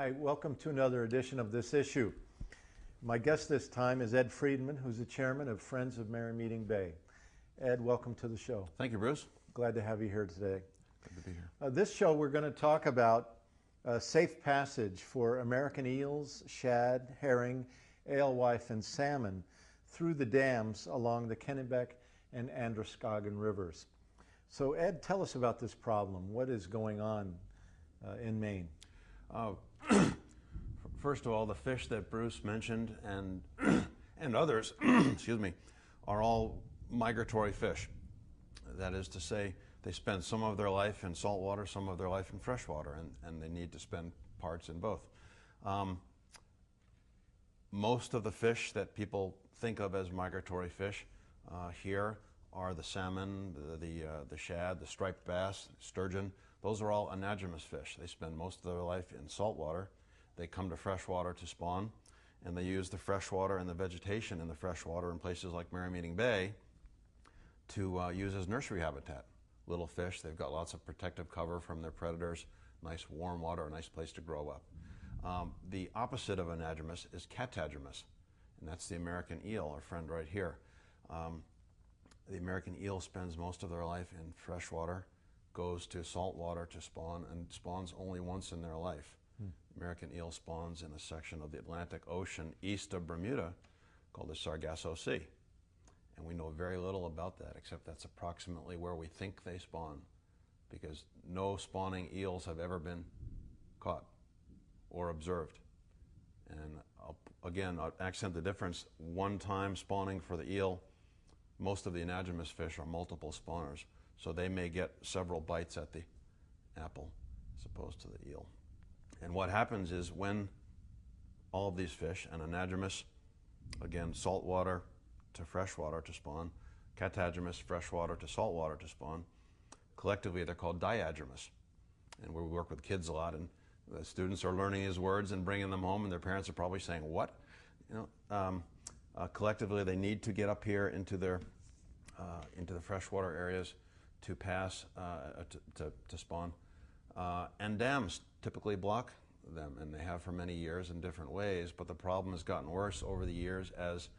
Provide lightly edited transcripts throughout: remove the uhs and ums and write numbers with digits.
Hi, welcome to another edition of This Issue. My guest this time is Ed Friedman, who's the chairman of Friends of Merrymeeting Bay. Ed, welcome to the show. Thank you, Bruce. Glad to have you here today. Good to be here. This show we're going to talk about safe passage for American eels, shad, herring, alewife, and salmon through the dams along the Kennebec and Androscoggin Rivers. So Ed, tell us about this problem. What is going on in Maine? First of all, the fish that Bruce mentioned and others, excuse me, are all migratory fish. That is to say, they spend some of their life in saltwater, some of their life in freshwater, and they need to spend parts in both. Most of the fish that people think of as migratory fish here are the salmon, the shad, the striped bass, sturgeon. Those are all anadromous fish. They spend most of their life in saltwater. They come to freshwater to spawn, and they use the freshwater and the vegetation in the freshwater in places like Merrymeeting Bay to use as nursery habitat. Little fish, they've got lots of protective cover from their predators, nice warm water, a nice place to grow up. The opposite of anadromous is catadromous, and that's the American eel, our friend right here. The American eel spends most of their life in freshwater, goes to salt water to spawn, and spawns only once in their life. American eel spawns in a section of the Atlantic Ocean east of Bermuda called the Sargasso Sea. And we know very little about that, except that's approximately where we think they spawn, because no spawning eels have ever been caught or observed. And I'll accent the difference. One time spawning for the eel, most of the anadromous fish are multiple spawners, so they may get several bites at the apple as opposed to the eel. And what happens is when all of these fish, and anadromous, again, saltwater to freshwater to spawn, catadromous, freshwater to saltwater to spawn, collectively they're called diadromous. And we work with kids a lot, and the students are learning these words and bringing them home, and their parents are probably saying, what? Collectively they need to get up here into the freshwater areas to pass, to spawn. And dams typically block them, and they have for many years in different ways, but the problem has gotten worse over the years as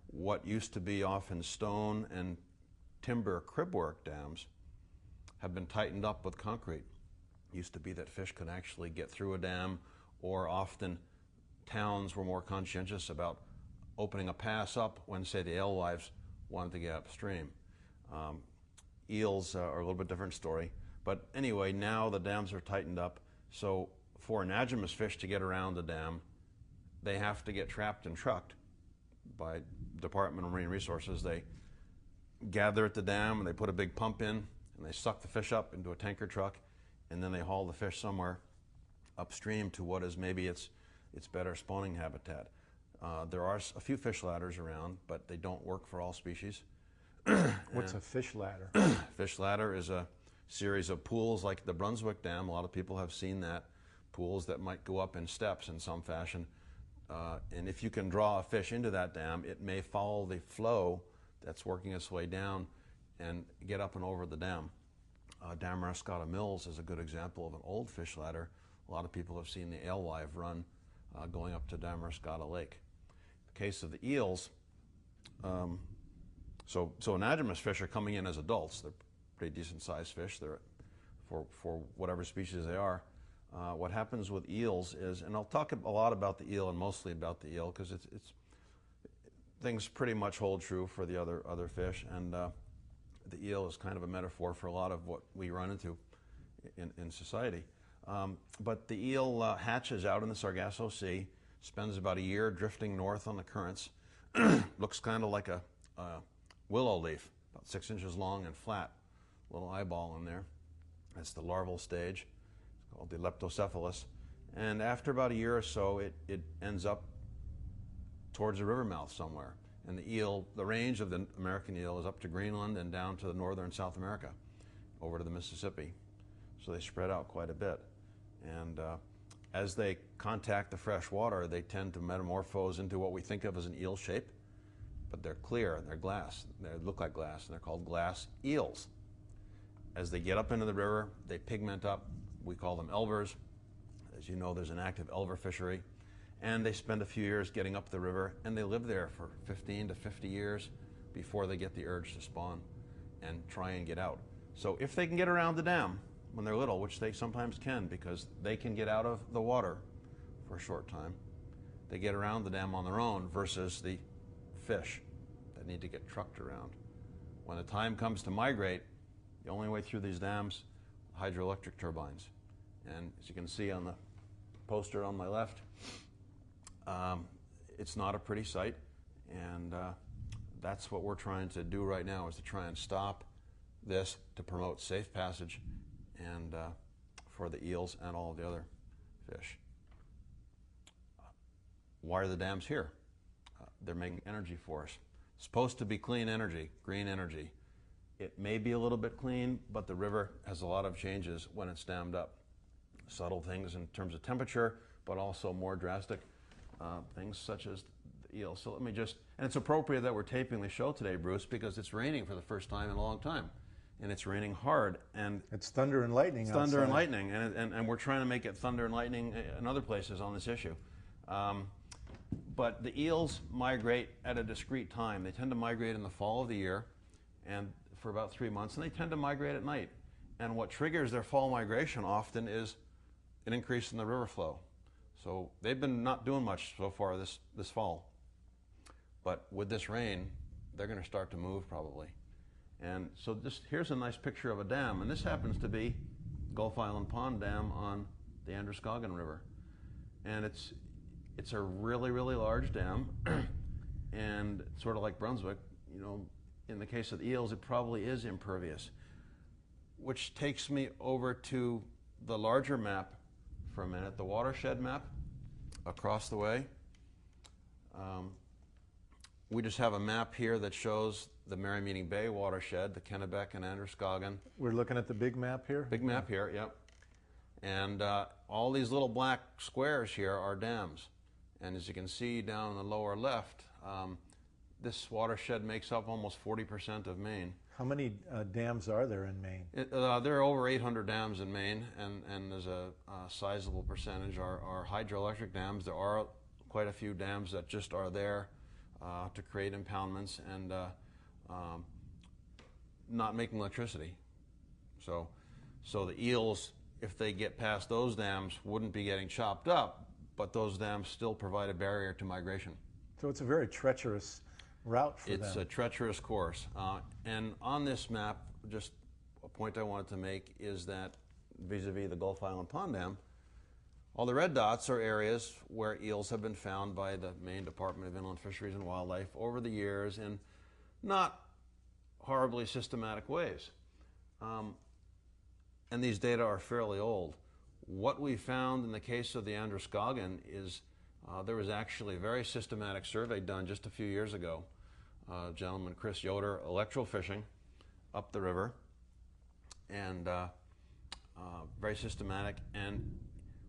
what used to be often stone and timber cribwork dams have been tightened up with concrete. It used to be that fish could actually get through a dam, or often towns were more conscientious about opening a pass up when, say, the alewives wanted to get upstream. Eels are a little bit different story. But anyway, now the dams are tightened up, so for anadromous fish to get around the dam, they have to get trapped and trucked by Department of Marine Resources. They gather at the dam and they put a big pump in and they suck the fish up into a tanker truck, and then they haul the fish somewhere upstream to what is maybe its better spawning habitat. There are a few fish ladders around, but they don't work for all species. What's a fish ladder? Fish ladder is a series of pools like the Brunswick Dam. A lot of people have seen that. Pools that might go up in steps in some fashion. And if you can draw a fish into that dam, it may follow the flow that's working its way down and get up and over the dam. Damariscotta Mills is a good example of an old fish ladder. A lot of people have seen the alewife run going up to Damariscotta Lake. In the case of the eels, so anadromous fish are coming in as adults. They're pretty decent sized fish. They're for whatever species they are. What happens with eels is, and I'll talk a lot about the eel and mostly about the eel because it's things pretty much hold true for the other fish, and the eel is kind of a metaphor for a lot of what we run into in society. But the eel hatches out in the Sargasso Sea, spends about a year drifting north on the currents, looks kind of like a willow leaf, about 6 inches long and flat, little eyeball in there. That's the larval stage. It's called the leptocephalus. And after about a year or so, it ends up towards a river mouth somewhere. And the eel, the range of the American eel is up to Greenland and down to the northern South America, over to the Mississippi. So they spread out quite a bit. And as they contact the fresh water, they tend to metamorphose into what we think of as an eel shape. But they're clear and they're glass. They look like glass, and they're called glass eels. As they get up into the river, they pigment up. We call them elvers. As you know, there's an active elver fishery, and they spend a few years getting up the river, and they live there for 15 to 50 years before they get the urge to spawn and try and get out. So if they can get around the dam when they're little, which they sometimes can because they can get out of the water for a short time, they get around the dam on their own versus the fish that need to get trucked around. When the time comes to migrate, the only way through these dams, hydroelectric turbines. And as you can see on the poster on my left, it's not a pretty sight, and that's what we're trying to do right now, is to try and stop this to promote safe passage and for the eels and all of the other fish. Why are the dams here? They're making energy for us. It's supposed to be clean energy, green energy. It may be a little bit clean, but the river has a lot of changes when it's dammed up. Subtle things in terms of temperature, but also more drastic things such as the eel. So let me just, and it's appropriate that we're taping the show today, Bruce, because it's raining for the first time in a long time. And it's raining hard. And it's thunder and lightning outside. Thunder and lightning, and we're trying to make it thunder and lightning in other places on this issue. But the eels migrate at a discrete time. They tend to migrate in the fall of the year and for about 3 months, and they tend to migrate at night. And what triggers their fall migration often is an increase in the river flow. So they've been not doing much so far this fall. But with this rain, they're going to start to move probably. And so here's a nice picture of a dam, and this happens to be Gulf Island Pond Dam on the Androscoggin River. And it's a really, really large dam, and sort of like Brunswick, you know, in the case of the eels, it probably is impervious. Which takes me over to the larger map for a minute, the watershed map across the way. We just have a map here that shows the Merrymeeting Bay watershed, the Kennebec and Androscoggin. We're looking at the big map here? Big map here, yep. And all these little black squares here are dams. And as you can see down in the lower left, this watershed makes up almost 40% of Maine. How many dams are there in Maine? There are over 800 dams in Maine, and there's a sizable percentage are hydroelectric dams. There are quite a few dams that just are there to create impoundments and not making electricity. So the eels, if they get past those dams, wouldn't be getting chopped up, but those dams still provide a barrier to migration. So it's a very treacherous route for them. It's a treacherous course. And on this map, just a point I wanted to make is that vis-a-vis the Gulf Island Pond Dam, all the red dots are areas where eels have been found by the Maine Department of Inland Fisheries and Wildlife over the years in not horribly systematic ways. And these data are fairly old. What we found in the case of the Androscoggin is there was actually a very systematic survey done just a few years ago. Gentleman Chris Yoder electrofishing up the river, and very systematic. And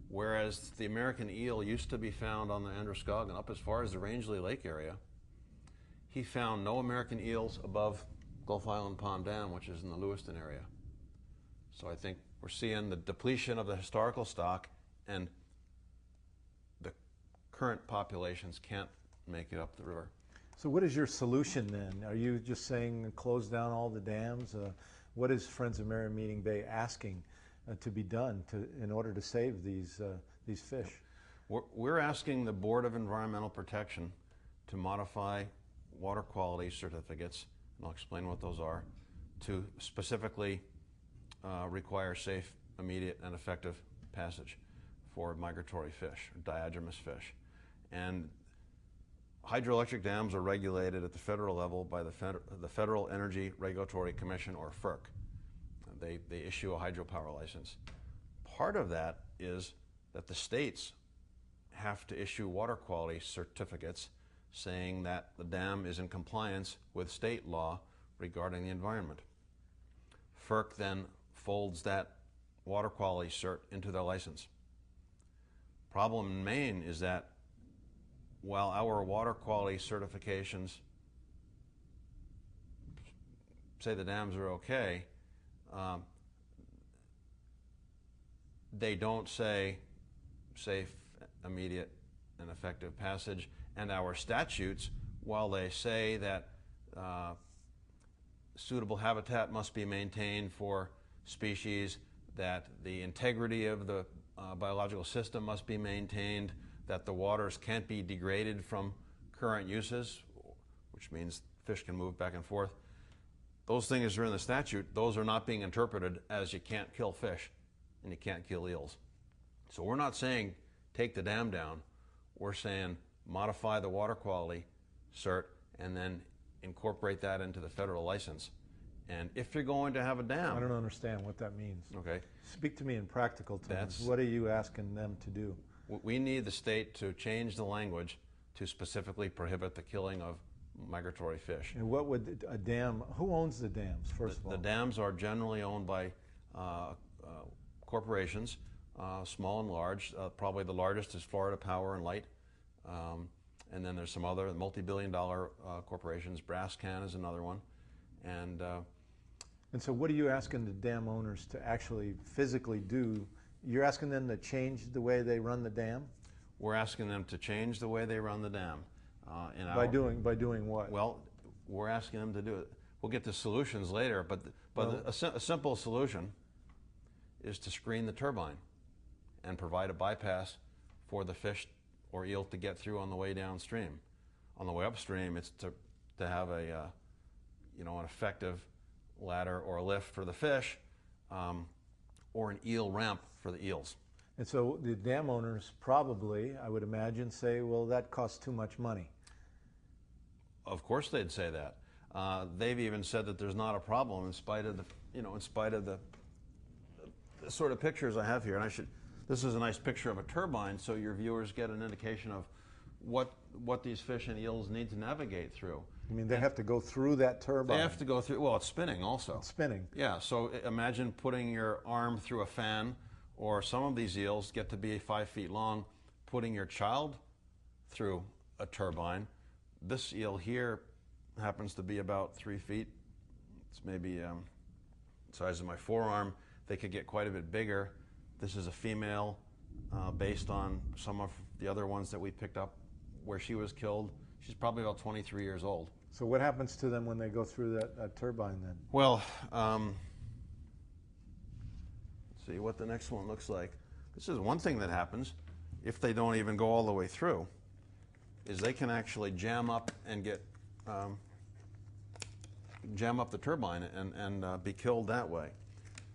whereas the American eel used to be found on the Androscoggin up as far as the Rangeley Lake area, he found no American eels above Gulf Island Pond Dam, which is in the Lewiston area. So I think we're seeing the depletion of the historical stock, and the current populations can't make it up the river. So what is your solution then? Are you just saying close down all the dams? What is Friends of Merrymeeting Bay asking to be done in order to save these fish? We're asking the Board of Environmental Protection to modify water quality certificates, and I'll explain what those are, to specifically require safe, immediate, and effective passage for migratory fish, or diadromous fish. And hydroelectric dams are regulated at the federal level by the Federal Energy Regulatory Commission, or FERC. They issue a hydropower license. Part of that is that the states have to issue water quality certificates saying that the dam is in compliance with state law regarding the environment. FERC then folds that water quality cert into their license. Problem in Maine is that while our water quality certifications say the dams are okay, they don't say safe, immediate, and effective passage. And our statutes, while they say that suitable habitat must be maintained for species, that the integrity of the biological system must be maintained, that the waters can't be degraded from current uses, which means fish can move back and forth. Those things are in the statute. Those are not being interpreted as you can't kill fish and you can't kill eels. So we're not saying take the dam down. We're saying modify the water quality cert and then incorporate that into the federal license. And if you're going to have a dam... I don't understand what that means. Okay. Speak to me in practical terms. What are you asking them to do? We need the state to change the language to specifically prohibit the killing of migratory fish. And what would a dam, who owns the dams, first of all? The dams are generally owned by corporations, small and large. Probably the largest is Florida Power and Light. And then there's some other multi-billion-dollar corporations. Brascan is another one. And so what are you asking the dam owners to actually physically do? You're asking them to change the way they run the dam? We're asking them to change the way they run the dam. By doing what? Well, we're asking them to do it. We'll get to solutions later, but a simple solution is to screen the turbine and provide a bypass for the fish or eel to get through on the way downstream. On the way upstream, it's to have a an effective ladder or a lift for the fish, or an eel ramp for the eels. And so the dam owners probably, I would imagine, say, well, that costs too much money. Of course they'd say that. They've even said that there's not a problem in spite of the sort of pictures I have here. And this is a nice picture of a turbine, so your viewers get an indication of what these fish and eels need to navigate through. You mean they have to go through that turbine? They have to go through, well, it's spinning also. It's spinning. Yeah, so imagine putting your arm through a fan, or some of these eels get to be 5 feet long, putting your child through a turbine. This eel here happens to be about 3 feet. It's maybe the size of my forearm. They could get quite a bit bigger. This is a female based on some of the other ones that we picked up where she was killed. She's probably about 23 years old. So what happens to them when they go through that turbine then? Well, let's see what the next one looks like. This is one thing that happens if they don't even go all the way through, is they can actually jam up and get jam up the turbine and be killed that way.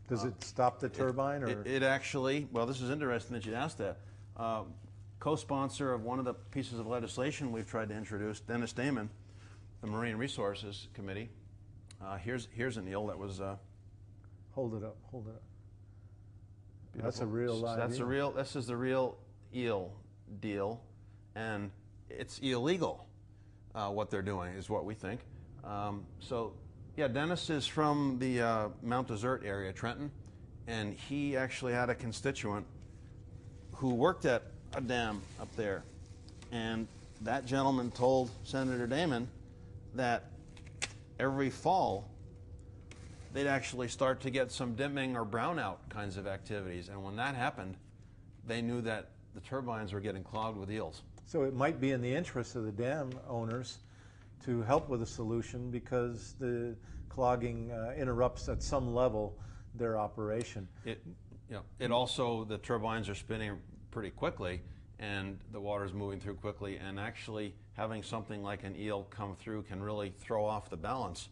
Does it stop the turbine? It actually, well, this is interesting that you asked that. Co-sponsor of one of the pieces of legislation we've tried to introduce, Dennis Damon, the Marine Resources Committee. Here's an eel that was. Hold it up. Hold it up. Beautiful. That's a real live That's eel. a real. This is the real eel deal, and it's illegal. What they're doing is what we think. So, yeah, Dennis is from the Mount Desert area, Trenton, and he actually had a constituent who worked at a dam up there, and that gentleman told Senator Damon that every fall they'd actually start to get some dimming or brownout kinds of activities, and when that happened, they knew that the turbines were getting clogged with eels. So it might be in the interest of the dam owners to help with a solution, because the clogging interrupts at some level their operation. It also, the turbines are spinning pretty quickly and the water's moving through quickly, and actually having something like an eel come through can really throw off the balance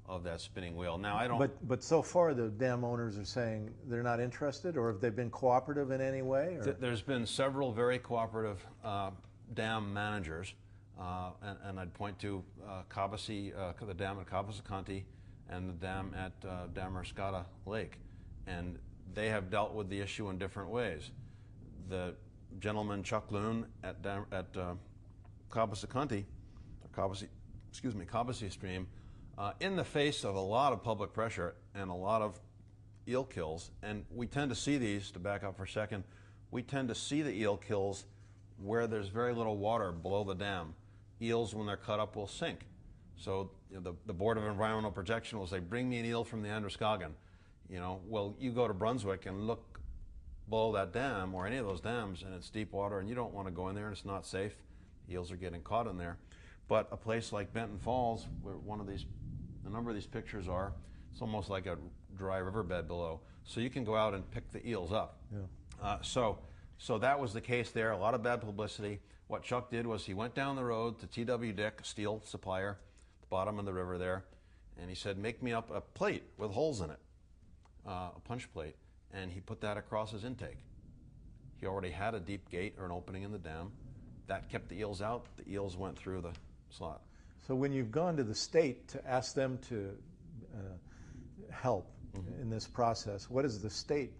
of that spinning wheel. Now, I don't... But so far the dam owners are saying they're not interested, or have they been cooperative in any way? There's been several very cooperative dam managers, and I'd point to the dam at Cobbossee County and the dam at Damariscotta Lake, and they have dealt with the issue in different ways. The gentleman Chuck Loon at Cobbossee County, Cobbossee Stream, in the face of a lot of public pressure and a lot of eel kills, and we tend to see these, to back up for a second, we tend to see the eel kills where there's very little water below the dam. Eels, when they're cut up, will sink. So the Board of Environmental Protection will say, bring me an eel from the Androscoggin. Well, you go to Brunswick and look below that dam or any of those dams and it's deep water and you don't want to go in there and it's not safe, eels are getting caught in there. But a place like Benton Falls, where a number of these pictures are, it's almost like a dry riverbed below. So you can go out and pick the eels up. Yeah. So that was the case there, a lot of bad publicity. What Chuck did was he went down the road to T.W. Dick, a steel supplier, at the bottom of the river there, and he said, make me up a plate with holes in it, a punch plate, and he put that across his intake. He already had a deep gate or an opening in the dam. That kept the eels out. The eels went through the slot. So when you've gone to the state to ask them to help in this process, what has the state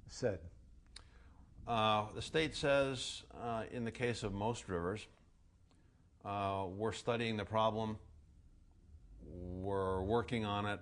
said? The state says, in the case of most rivers, we're studying the problem, we're working on it,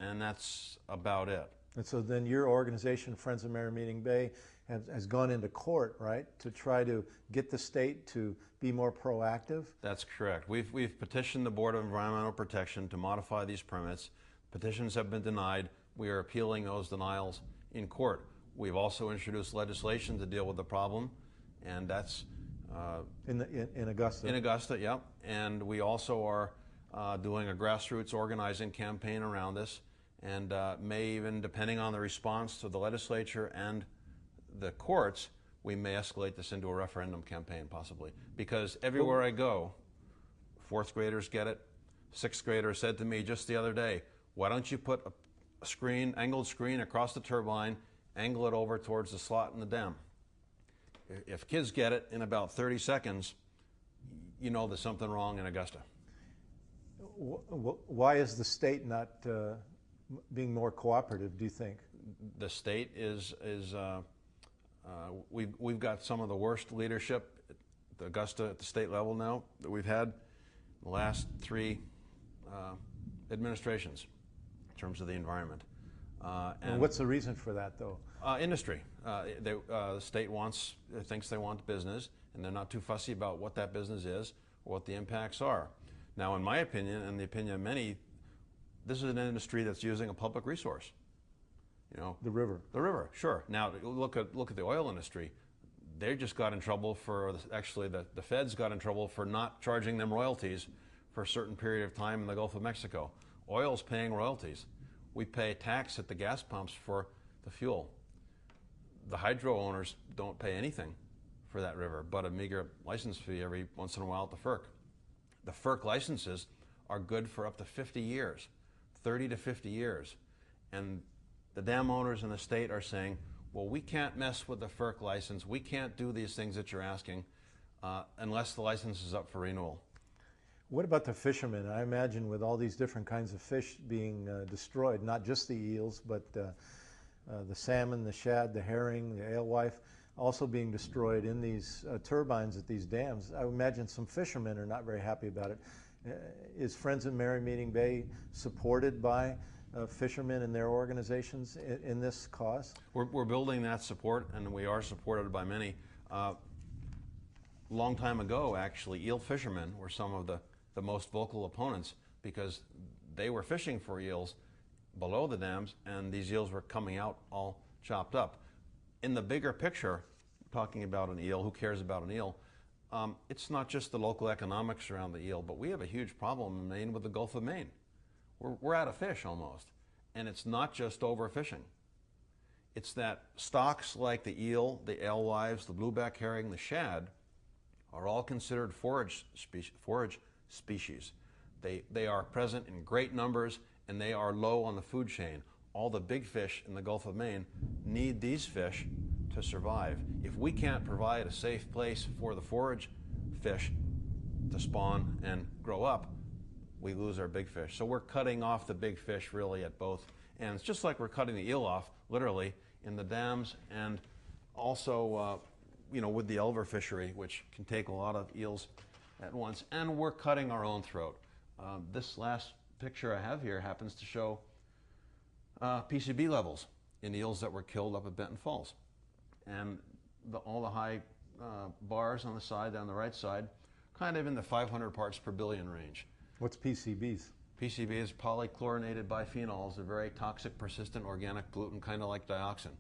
and that's about it. And so then your organization, Friends of Merrymeeting Bay, has gone into court, right, to try to get the state to be more proactive? That's correct. We've petitioned the Board of Environmental Protection to modify these permits. Petitions have been denied. We are appealing those denials in court. We've also introduced legislation to deal with the problem, and that's in Augusta. In Augusta, yeah. And we also are doing a grassroots organizing campaign around this, and may even, depending on the response to the legislature and the courts, we may escalate this into a referendum campaign possibly. Because everywhere I go, fourth graders get it. Sixth grader said to me just the other day, why don't you put a screen, angled screen across the turbine, angle it over towards the slot in the dam. If kids get it in about 30 seconds, you know there's something wrong in Augusta. Why is the state not being more cooperative, do you think? The state we've got some of the worst leadership at Augusta at the state level now that we've had the last three administrations in terms of the environment. And what's the reason for that, though? Industry. The state thinks they want business, and they're not too fussy about what that business is or what the impacts are. Now, in my opinion, and the opinion of many, this is an industry that's using a public resource. You know, the river. The river, sure. Now, look at the oil industry. They just got in trouble for, actually, the feds got in trouble for not charging them royalties for a certain period of time in the Gulf of Mexico. Oil's paying royalties. We pay tax at the gas pumps for the fuel. The hydro owners don't pay anything for that river, but a meager license fee every once in a while at the FERC. The FERC licenses are good for up to 50 years, 30 to 50 years. And the dam owners in the state are saying, well, we can't mess with the FERC license. We can't do these things that you're asking unless the license is up for renewal. What about the fishermen? I imagine with all these different kinds of fish being destroyed, not just the eels, but the salmon, the shad, the herring, the alewife, also being destroyed in these turbines at these dams. I imagine some fishermen are not very happy about it. Is Friends of Merrymeeting Bay supported by fishermen and their organizations in this cause? We're building that support, and we are supported by many. Long time ago, actually, eel fishermen were some of the most vocal opponents because they were fishing for eels below the dams, and these eels were coming out all chopped up. In the bigger picture, talking about an eel, who cares about an eel? It's not just the local economics around the eel, but we have a huge problem in Maine with the Gulf of Maine. We're out of fish almost, and it's not just overfishing. It's that stocks like the eel, the alewives, the blueback herring, the shad are all considered forage species. They are present in great numbers, and they are low on the food chain. All the big fish in the Gulf of Maine need these fish to survive. If we can't provide a safe place for the forage fish to spawn and grow up, we lose our big fish. So we're cutting off the big fish really at both ends, just like we're cutting the eel off, literally, in the dams, and also with the Elver fishery, which can take a lot of eels at once, and we're cutting our own throat. This last picture I have here happens to show PCB levels in eels that were killed up at Benton Falls. And all the high bars on the side, down the right side, kind of in the 500 parts per billion range. What's PCBs? PCB is polychlorinated bipheноls, a very toxic, persistent organic pollutant, kind of like dioxin.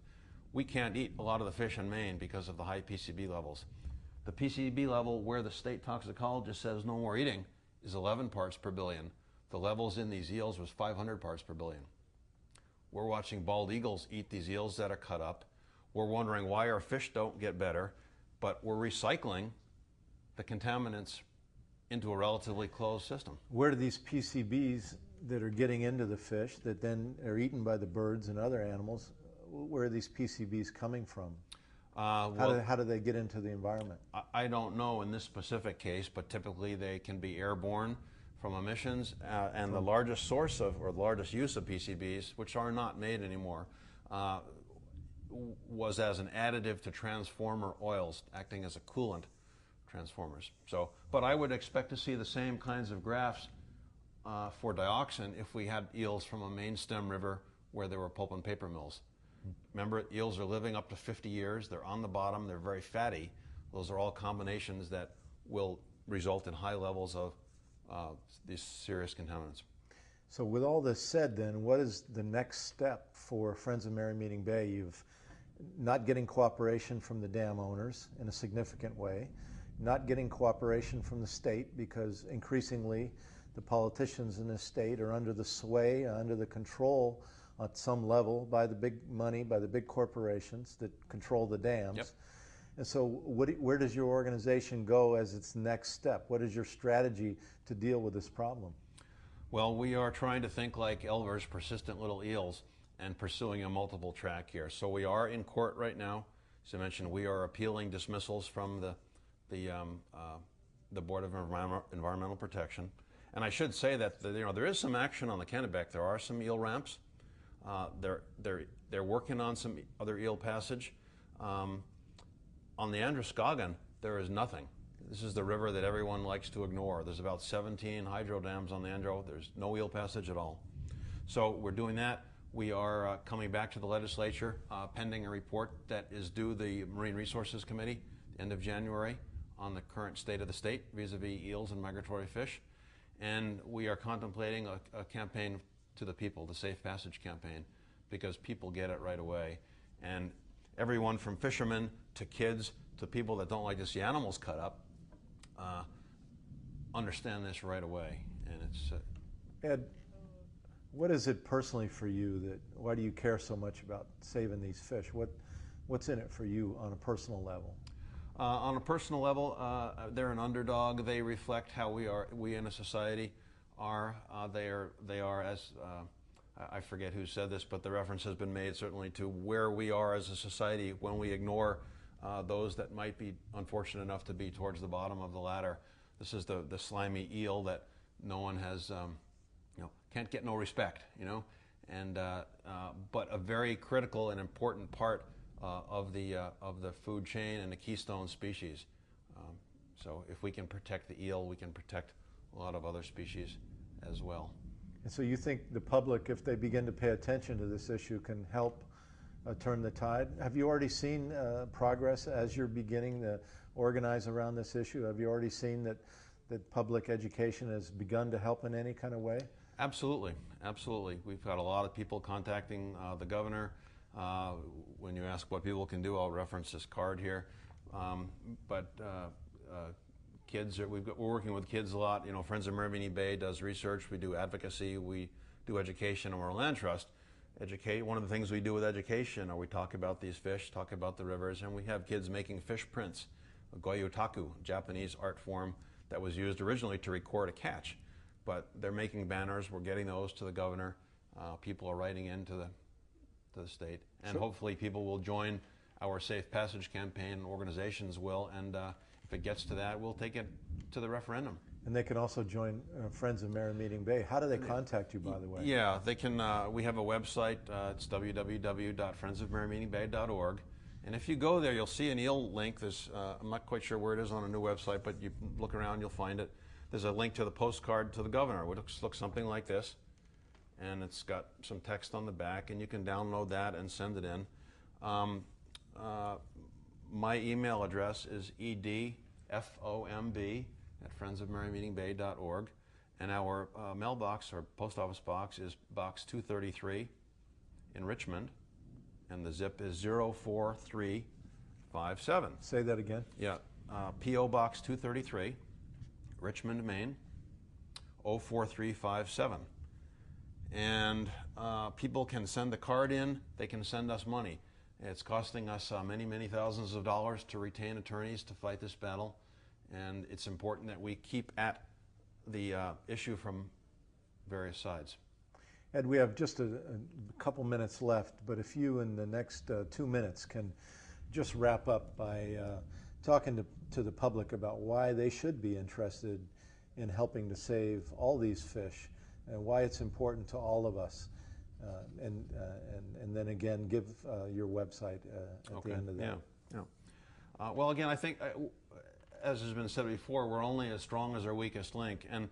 We can't eat a lot of the fish in Maine because of the high PCB levels. The PCB level where the state toxicologist says no more eating is 11 parts per billion. The levels in these eels was 500 parts per billion. We're watching bald eagles eat these eels that are cut up. We're wondering why our fish don't get better, but we're recycling the contaminants into a relatively closed system. Where do these PCBs that are getting into the fish that then are eaten by the birds and other animals, where are these PCBs coming from? How do they get into the environment? I don't know in this specific case, but typically they can be airborne from emissions, and the largest source of, or the largest use of PCBs, which are not made anymore, was as an additive to transformer oils, acting as a coolant transformers. So, but I would expect to see the same kinds of graphs for dioxin if we had eels from a Maine stem river where there were pulp and paper mills. Remember, eels are living up to 50 years. They're on the bottom. They're very fatty. Those are all combinations that will result in high levels of these serious contaminants. So with all this said then, what is the next step for Friends of Merrymeeting Bay? You've not getting cooperation from the dam owners in a significant way, not getting cooperation from the state because increasingly the politicians in this state are under the sway, under the control at some level by the big money, by the big corporations that control the dams. Yep. And so where does your organization go as its next step? What is your strategy to deal with this problem? Well, we are trying to think like Elvers, persistent little eels, and pursuing a multiple track here. So we are in court right now. As I mentioned, we are appealing dismissals from the Board of Environmental Protection. And I should say that there is some action on the Kennebec. There are some eel ramps. They're working on some other eel passage. On the Androscoggin, there is nothing. This is the river that everyone likes to ignore. There's about 17 hydro dams on the Andro. There's no eel passage at all. So we're doing that. We are coming back to the legislature pending a report that is due the Marine Resources Committee end of January on the current state of the state vis-a-vis eels and migratory fish. And we are contemplating a campaign to the people, the Safe Passage campaign, because people get it right away. And everyone from fishermen to kids to people that don't like to see animals cut up understand this right away. And it's Ed, what is it personally for you that, why do you care so much about saving these fish? What's in it for you on a personal level? On a personal level, they're an underdog. They reflect how we in a society are. They are as I forget who said this, but the reference has been made certainly to where we are as a society when we ignore those that might be unfortunate enough to be towards the bottom of the ladder. This is the slimy eel that no one has, can't get no respect, and but a very critical and important part of the food chain and the keystone species. So if we can protect the eel, we can protect a lot of other species as well. And so you think the public, if they begin to pay attention to this issue, can help turn the tide? Have you already seen progress as you're beginning to organize around this issue? Have you already seen that public education has begun to help in any kind of way? Absolutely, absolutely. We've got a lot of people contacting the governor. When you ask what people can do, I'll reference this card here. Kids, we're working with kids a lot. Friends of Merrymeeting Bay does research. We do advocacy. We do education, and we're a land trust. One of the things we do with education, we talk about these fish, talk about the rivers, and we have kids making fish prints. Goyotaku, Japanese art form that was used originally to record a catch, but they're making banners. We're getting those to the governor. People are writing into the state, and hopefully people will join our Safe Passage campaign, and organizations will, and if it gets to that, we'll take it to the referendum. And they can also join Friends of Merrymeeting Bay. How do they contact you, by the way? Yeah, they can. We have a website. It's www.friendsofmerrymeetingbay.org. And if you go there, you'll see an eel link. I'm not quite sure where it is on a new website, but you look around, you'll find it. There's a link to the postcard to the governor, which looks something like this. And it's got some text on the back, and you can download that and send it in. My email address is edfomb@friendsofmerrymeetingbay.org, And our mailbox, or post office box, is Box 233 in Richmond, and the zip is 04357. Say that again. Yeah, P.O. Box 233, Richmond, Maine, 04357. And people can send the card in, they can send us money. It's costing us many, many thousands of dollars to retain attorneys to fight this battle, and it's important that we keep at the issue from various sides. Ed, we have just a couple minutes left, but if you in the next 2 minutes can just wrap up by talking to the public about why they should be interested in helping to save all these fish and why it's important to all of us. And then again, give your website at the end of that. Yeah. Well, again, I think, as has been said before, we're only as strong as our weakest link, and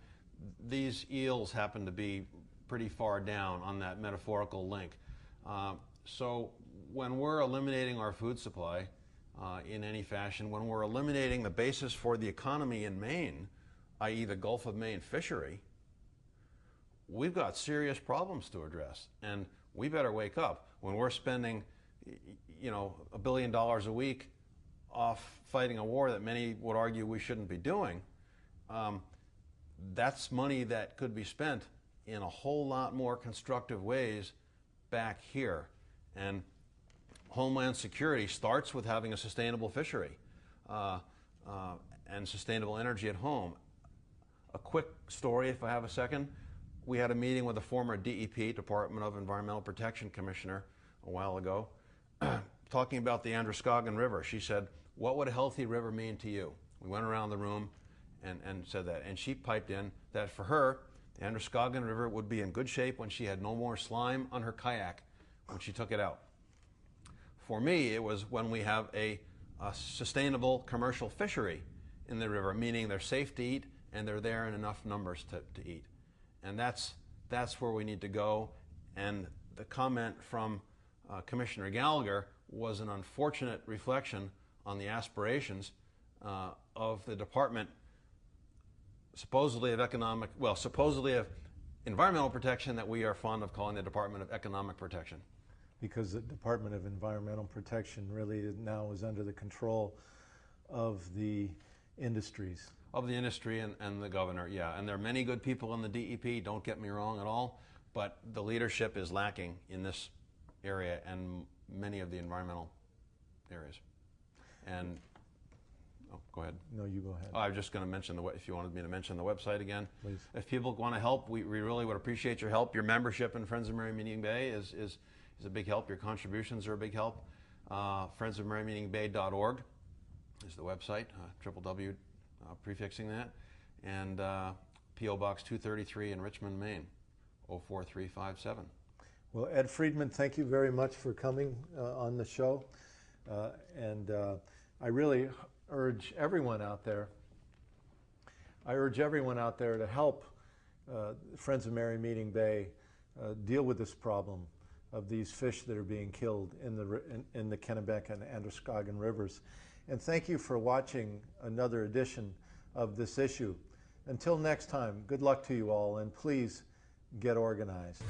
these eels happen to be pretty far down on that metaphorical link. So when we're eliminating our food supply in any fashion, when we're eliminating the basis for the economy in Maine, i.e. the Gulf of Maine fishery, we've got serious problems to address, and we better wake up. When we're spending, $1 billion a week off fighting a war that many would argue we shouldn't be doing, that's money that could be spent in a whole lot more constructive ways back here. And Homeland Security starts with having a sustainable fishery and sustainable energy at home. A quick story, if I have a second. We had a meeting with a former DEP, Department of Environmental Protection Commissioner, a while ago, talking about the Androscoggin River. She said, "What would a healthy river mean to you?" We went around the room and said that. And she piped in that for her, the Androscoggin River would be in good shape when she had no more slime on her kayak when she took it out. For me, it was when we have a sustainable commercial fishery in the river, meaning they're safe to eat and they're there in enough numbers to eat. And that's where we need to go. And the comment from Commissioner Gallagher was an unfortunate reflection on the aspirations of the Department, supposedly of Environmental Protection, that we are fond of calling the Department of Economic Protection. Because the Department of Environmental Protection really now is under the control of the industries. Of the industry and the governor, yeah. And there are many good people in the DEP, don't get me wrong at all, but the leadership is lacking in this area and many of the environmental areas. And, oh, go ahead. No, you go ahead. I was just going to mention, if you wanted me to mention the website again. Please. If people want to help, we really would appreciate your help. Your membership in Friends of Merrymeeting Bay is a big help. Your contributions are a big help. friendsofmerrymeetingbay.org is the website, www. Prefixing that, and P.O. Box 233 in Richmond, Maine, 04357. Well, Ed Friedman, thank you very much for coming on the show. And I really urge everyone out there, to help Friends of Merrymeeting Bay deal with this problem of these fish that are being killed in the Kennebec and Androscoggin Rivers. And thank you for watching another edition of this issue. Until next time, good luck to you all, and please get organized.